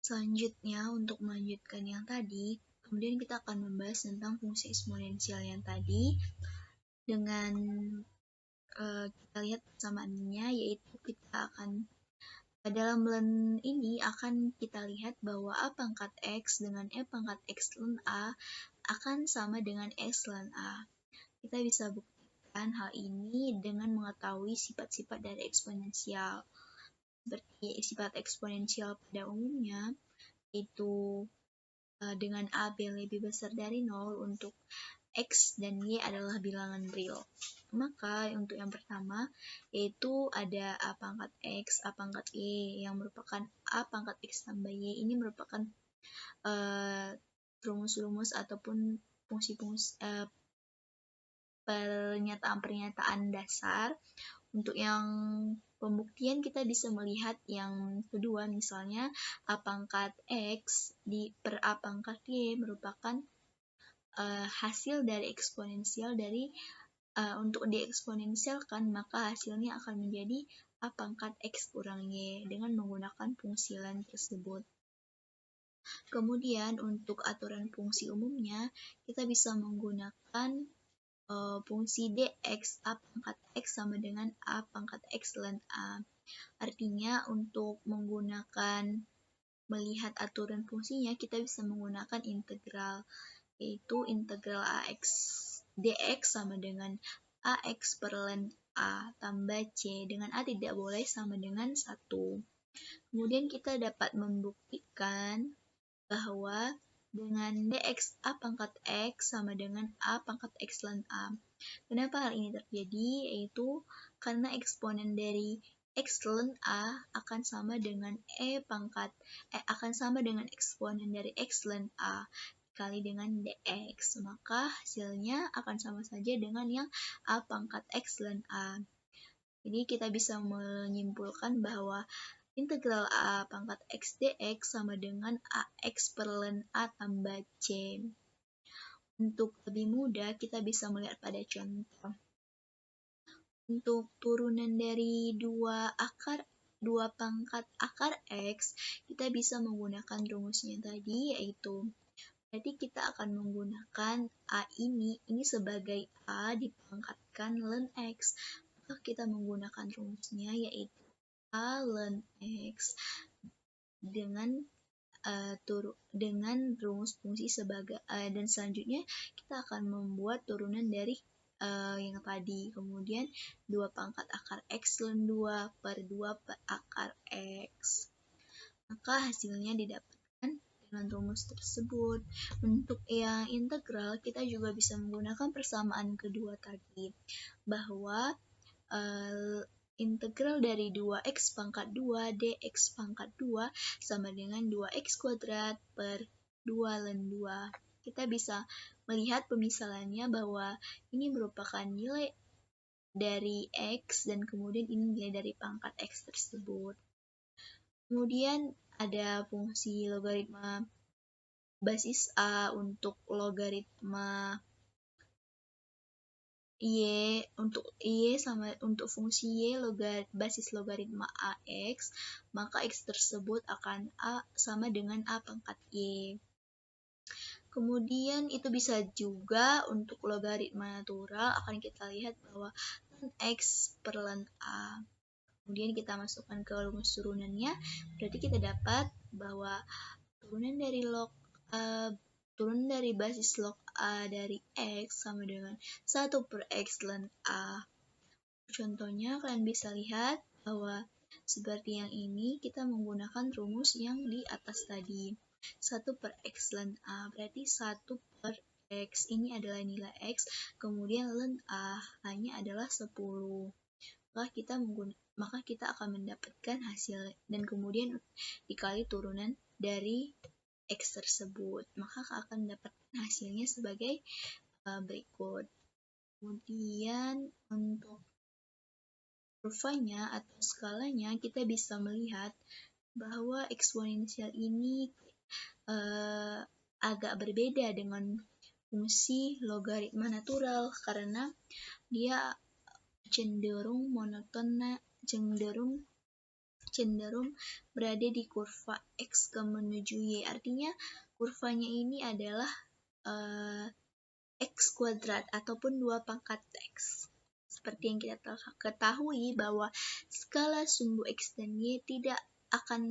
Selanjutnya, untuk melanjutkan yang tadi, kemudian kita akan membahas tentang fungsi eksponensial yang tadi dengan kita lihat persamaannya, yaitu kita akan dalam ln ini akan kita lihat bahwa a pangkat x dengan e pangkat x ln a akan sama dengan x ln a. Kita bisa buktikan hal ini dengan mengetahui sifat-sifat dari eksponensial. Seperti sifat eksponensial pada umumnya, yaitu dengan a b lebih besar dari 0 untuk x dan y adalah bilangan real. Maka untuk yang pertama, yaitu ada a pangkat x, a pangkat y, yang merupakan a pangkat x tambah y. Ini merupakan rumus-rumus ataupun fungsi-fungsi pernyataan-pernyataan dasar. Untuk yang pembuktian kita bisa melihat yang kedua, misalnya a pangkat x per a pangkat y merupakan hasil dari eksponensial dari untuk dieksponensialkan, maka hasilnya akan menjadi a pangkat x kurang y dengan menggunakan fungsi ln tersebut. Kemudian untuk aturan fungsi umumnya, kita bisa menggunakan fungsi dx a pangkat x sama dengan a pangkat x ln a. Artinya untuk melihat aturan fungsinya, kita bisa menggunakan integral, yaitu integral ax dx sama dengan ax per ln a tambah c, dengan a tidak boleh sama dengan 1. Kemudian kita dapat membuktikan bahwa dengan dx a pangkat x sama dengan a pangkat x ln a. Kenapa hal ini terjadi? Yaitu karena eksponen dari x ln a akan sama dengan eksponen dari x ln a dikali dengan dx, maka hasilnya akan sama saja dengan yang a pangkat x ln a. Jadi kita bisa menyimpulkan bahwa integral a pangkat x dx sama dengan ax per ln a tambah c. Untuk lebih mudah, kita bisa melihat pada contoh. Untuk turunan dari dua pangkat akar x, kita bisa menggunakan rumusnya tadi, yaitu berarti kita akan menggunakan a ini sebagai a dipangkatkan ln x. Maka kita menggunakan rumusnya, yaitu a ln x dengan rumus fungsi sebagai dan selanjutnya kita akan membuat turunan dari yang tadi. Kemudian 2 pangkat akar x ln 2 per 2 per akar x. Maka hasilnya didapatkan dengan rumus tersebut. Untuk yang integral, kita juga bisa menggunakan persamaan kedua tadi, bahwa integral dari 2x pangkat 2 dx pangkat 2 sama dengan 2x kuadrat per 2 ln 2. Kita bisa melihat pemisalannya bahwa ini merupakan nilai dari x dan kemudian ini nilai dari pangkat x tersebut. Kemudian ada fungsi logaritma basis a untuk logaritma untuk fungsi y basis logaritma ax, maka x tersebut akan a sama dengan a pangkat y. Kemudian itu bisa juga untuk logaritma natural, akan kita lihat bahwa ln x per ln a. Kemudian kita masukkan ke rumus turunannya, berarti kita dapat bahwa turunan dari basis log a dari x sama dengan 1 per x ln a. Contohnya, kalian bisa lihat bahwa seperti yang ini, kita menggunakan rumus yang di atas tadi. 1 per x ln a, berarti 1 per x, ini adalah nilai x, kemudian ln a-nya adalah 10. Maka kita akan mendapatkan hasil, dan kemudian dikali turunan dari x tersebut, maka akan mendapatkan hasilnya sebagai berikut. Kemudian untuk kurvanya atau skalanya, kita bisa melihat bahwa eksponensial ini agak berbeda dengan fungsi logaritma natural karena dia cenderung cenderung berada di kurva X menuju Y. Artinya kurvanya ini adalah X kuadrat ataupun 2 pangkat X. Seperti yang kita ketahui bahwa skala sumbu X dan Y tidak akan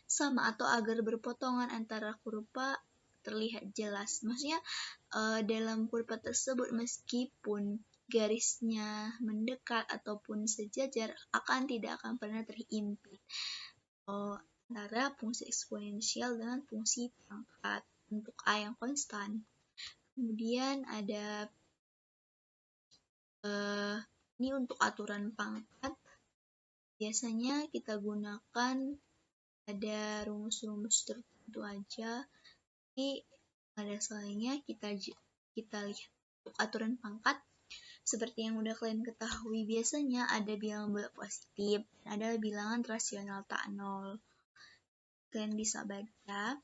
sama atau agar berpotongan antara kurva terlihat jelas. Maksudnya dalam kurva tersebut meskipun garisnya mendekat ataupun sejajar tidak akan pernah terhimpit antara fungsi eksponensial dengan fungsi pangkat untuk A yang konstan. Kemudian ada ini untuk aturan pangkat. Biasanya kita gunakan ada rumus-rumus tertentu aja. Tapi pada soalnya kita lihat untuk aturan pangkat. Seperti yang udah kalian ketahui, biasanya ada bilangan bulat positif, ada bilangan rasional tak nol. Kalian bisa baca.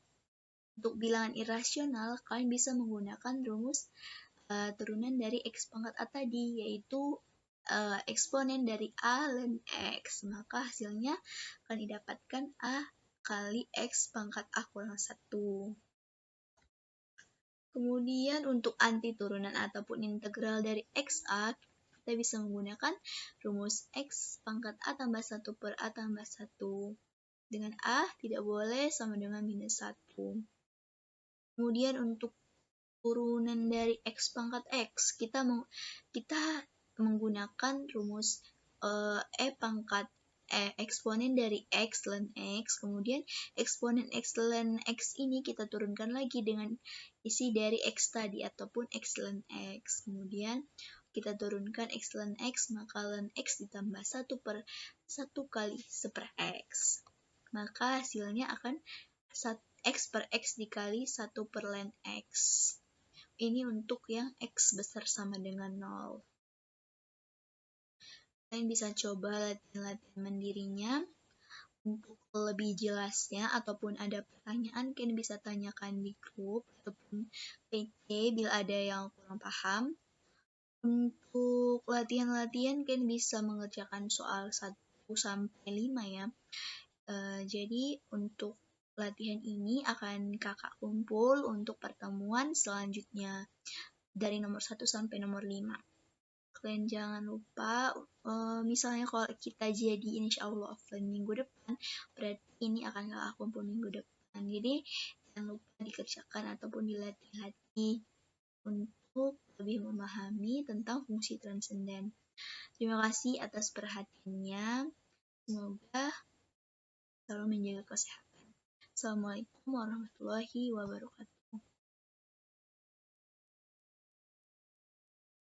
Untuk bilangan irasional, kalian bisa menggunakan rumus turunan dari X pangkat A tadi, yaitu eksponen dari A ln X. Maka hasilnya akan didapatkan A kali X pangkat A kurang 1. Kemudian untuk anti turunan ataupun integral dari XA, kita bisa menggunakan rumus X pangkat A tambah 1 per A tambah 1. Dengan A tidak boleh sama dengan minus 1. Kemudian untuk turunan dari X pangkat X, kita menggunakan rumus eksponen dari X ln X, kemudian eksponen X ln X ini kita turunkan lagi dengan isi dari X tadi ataupun X ln X. Kemudian kita turunkan X ln X, maka ln X ditambah 1 per 1 kali 1 per X. Maka hasilnya akan X per X dikali 1 per ln X. Ini untuk yang X besar sama dengan 0. Kalian bisa coba latihan-latihan mandirinya. Untuk lebih jelasnya ataupun ada pertanyaan, kalian bisa tanyakan di grup ataupun PT bila ada yang kurang paham. Untuk latihan-latihan, kalian bisa mengerjakan soal 1-5 ya. Jadi untuk latihan ini akan kakak kumpul untuk pertemuan selanjutnya dari nomor 1 sampai nomor 5. Kalian jangan lupa, misalnya kalau kita jadi insya Allah offline minggu depan, berarti ini akan kakak kumpul minggu depan. Jadi jangan lupa dikerjakan ataupun dilatih-latih untuk lebih memahami tentang fungsi transenden. Terima kasih atas perhatiannya. Semoga selalu menjaga kesehatan. Assalamualaikum warahmatullahi wabarakatuh.